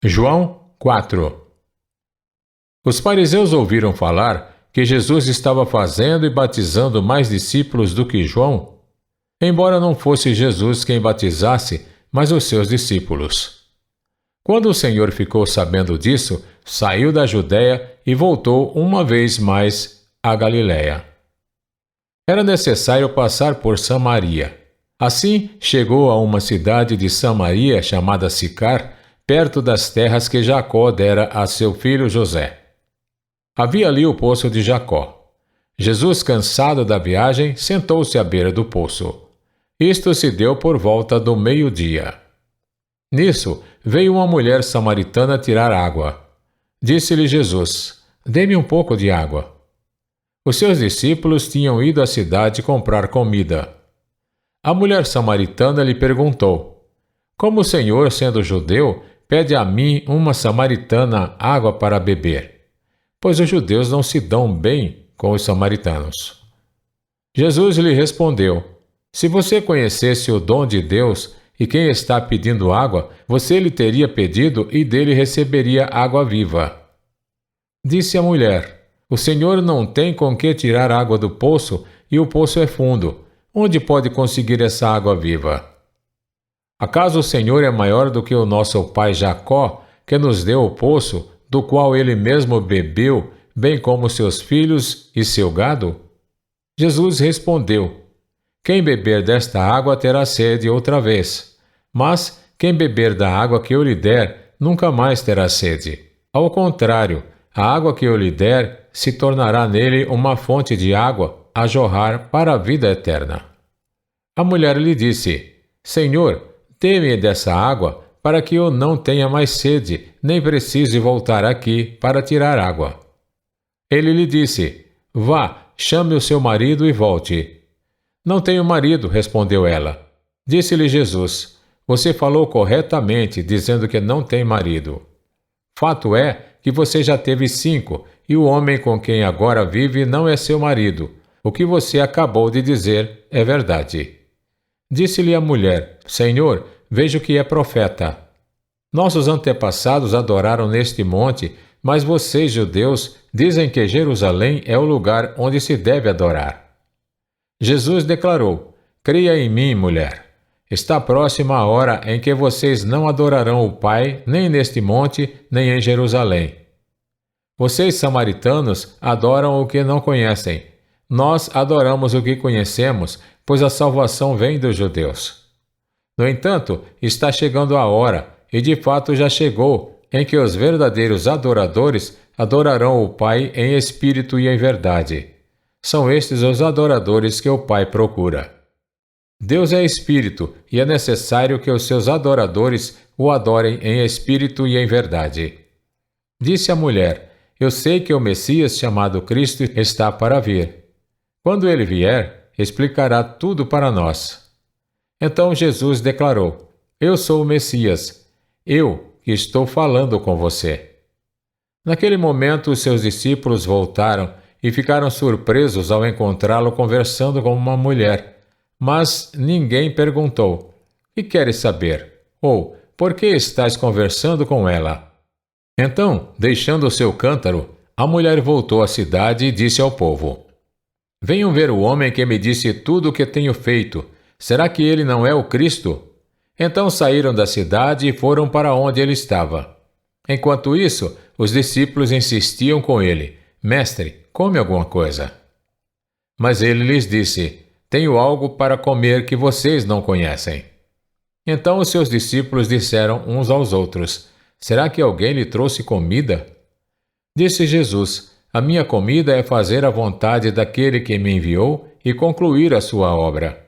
João 4. Os fariseus ouviram falar que Jesus estava fazendo e batizando mais discípulos do que João, embora não fosse Jesus quem batizasse, mas os seus discípulos. Quando o Senhor ficou sabendo disso, saiu da Judéia e voltou uma vez mais à Galiléia. Era necessário passar por Samaria. Assim, chegou a uma cidade de Samaria chamada Sicar, perto das terras que Jacó dera a seu filho José. Havia ali o poço de Jacó. Jesus, cansado da viagem, sentou-se à beira do poço. Isto se deu por volta do meio-dia. Nisso, veio uma mulher samaritana tirar água. Disse-lhe Jesus: "Dê-me um pouco de água." Os seus discípulos tinham ido à cidade comprar comida. A mulher samaritana lhe perguntou: "Como o Senhor, sendo judeu, pede a mim, uma samaritana, água para beber?" Pois os judeus não se dão bem com os samaritanos. Jesus lhe respondeu: "Se você conhecesse o dom de Deus e quem está pedindo água, você lhe teria pedido e dele receberia água viva." Disse a mulher: "O Senhor não tem com que tirar água do poço e o poço é fundo. Onde pode conseguir essa água viva? Acaso o Senhor é maior do que o nosso pai Jacó, que nos deu o poço, do qual ele mesmo bebeu, bem como seus filhos e seu gado?" Jesus respondeu: "Quem beber desta água terá sede outra vez, mas quem beber da água que eu lhe der, nunca mais terá sede. Ao contrário, a água que eu lhe der se tornará nele uma fonte de água a jorrar para a vida eterna." A mulher lhe disse: "Senhor, dê-me dessa água, para que eu não tenha mais sede, nem precise voltar aqui para tirar água." Ele lhe disse: "Vá, chame o seu marido e volte." "Não tenho marido", respondeu ela. Disse-lhe Jesus: "Você falou corretamente, dizendo que não tem marido. Fato é que você já teve 5, e o homem com quem agora vive não é seu marido. O que você acabou de dizer é verdade." Disse-lhe a mulher: "Senhor, vejo que é profeta. Nossos antepassados adoraram neste monte, mas vocês, judeus, dizem que Jerusalém é o lugar onde se deve adorar." Jesus declarou: "Creia em mim, mulher. Está próxima a hora em que vocês não adorarão o Pai, nem neste monte, nem em Jerusalém. Vocês, samaritanos, adoram o que não conhecem. Nós adoramos o que conhecemos, pois a salvação vem dos judeus. No entanto, está chegando a hora, e de fato já chegou, em que os verdadeiros adoradores adorarão o Pai em espírito e em verdade. São estes os adoradores que o Pai procura. Deus é espírito, e é necessário que os seus adoradores o adorem em espírito e em verdade." Disse a mulher: "Eu sei que o Messias, chamado Cristo, está para vir. Quando ele vier, explicará tudo para nós." Então Jesus declarou: "Eu sou o Messias, eu que estou falando com você." Naquele momento, os seus discípulos voltaram e ficaram surpresos ao encontrá-lo conversando com uma mulher. Mas ninguém perguntou: "Que queres saber?" ou "Por que estás conversando com ela?" Então, deixando o seu cântaro, a mulher voltou à cidade e disse ao povo: "Venham ver o homem que me disse tudo o que tenho feito. Será que ele não é o Cristo?" Então saíram da cidade e foram para onde ele estava. Enquanto isso, os discípulos insistiam com ele: "Mestre, come alguma coisa." Mas ele lhes disse: "Tenho algo para comer que vocês não conhecem." Então os seus discípulos disseram uns aos outros: "Será que alguém lhe trouxe comida?" Disse Jesus: "A minha comida é fazer a vontade daquele que me enviou e concluir a sua obra.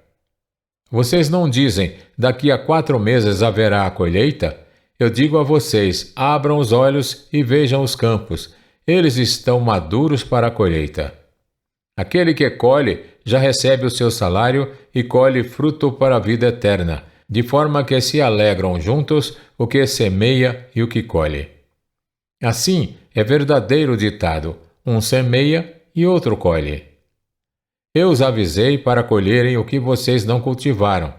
Vocês não dizem: daqui a 4 meses haverá a colheita? Eu digo a vocês: abram os olhos e vejam os campos. Eles estão maduros para a colheita. Aquele que colhe já recebe o seu salário e colhe fruto para a vida eterna, de forma que se alegram juntos o que semeia e o que colhe. Assim, é verdadeiro o ditado: um semeia e outro colhe. Eu os avisei para colherem o que vocês não cultivaram.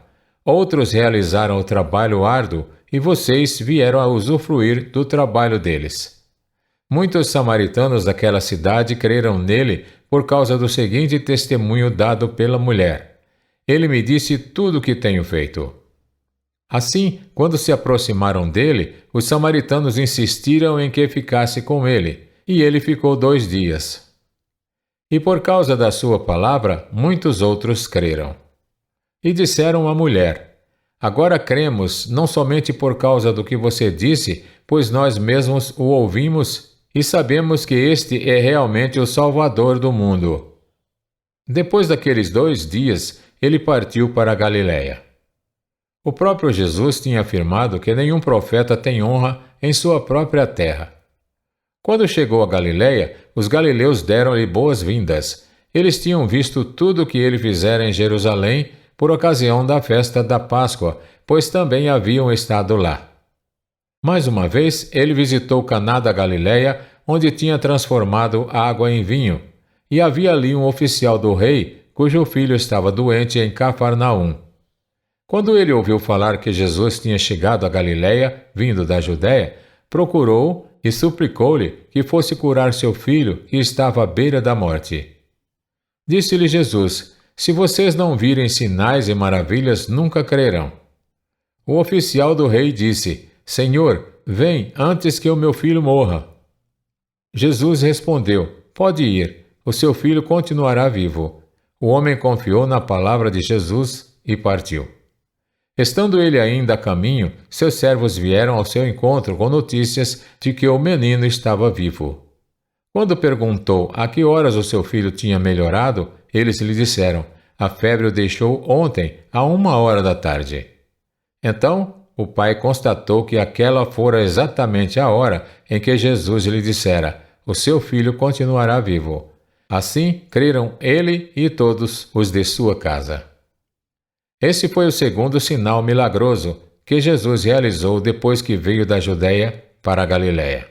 Outros realizaram o trabalho árduo e vocês vieram a usufruir do trabalho deles. Muitos samaritanos daquela cidade creram nele por causa do seguinte testemunho dado pela mulher: ele me disse tudo o que tenho feito. Assim, quando se aproximaram dele, os samaritanos insistiram em que ficasse com ele, e ele ficou 2 dias. E por causa da sua palavra, muitos outros creram. E disseram à mulher: agora cremos, não somente por causa do que você disse, pois nós mesmos o ouvimos e sabemos que este é realmente o Salvador do mundo. Depois daqueles 2 dias, ele partiu para a Galiléia. O próprio Jesus tinha afirmado que nenhum profeta tem honra em sua própria terra. Quando chegou a Galiléia, os galileus deram-lhe boas-vindas. Eles tinham visto tudo o que ele fizera em Jerusalém por ocasião da festa da Páscoa, pois também haviam estado lá. Mais uma vez, ele visitou Caná da Galiléia, onde tinha transformado água em vinho, e havia ali um oficial do rei, cujo filho estava doente em Cafarnaum. Quando ele ouviu falar que Jesus tinha chegado a Galiléia, vindo da Judéia, procurou e suplicou-lhe que fosse curar seu filho, que estava à beira da morte. Disse-lhe Jesus: se vocês não virem sinais e maravilhas, nunca crerão. O oficial do rei disse: Senhor, vem antes que o meu filho morra. Jesus respondeu: pode ir, o seu filho continuará vivo. O homem confiou na palavra de Jesus e partiu. Estando ele ainda a caminho, seus servos vieram ao seu encontro com notícias de que o menino estava vivo. Quando perguntou a que horas o seu filho tinha melhorado, eles lhe disseram: a febre o deixou ontem, à 1h da tarde. Então, o pai constatou que aquela fora exatamente a hora em que Jesus lhe dissera: o seu filho continuará vivo. Assim, creram ele e todos os de sua casa. Esse foi o segundo sinal milagroso que Jesus realizou depois que veio da Judéia para a Galiléia.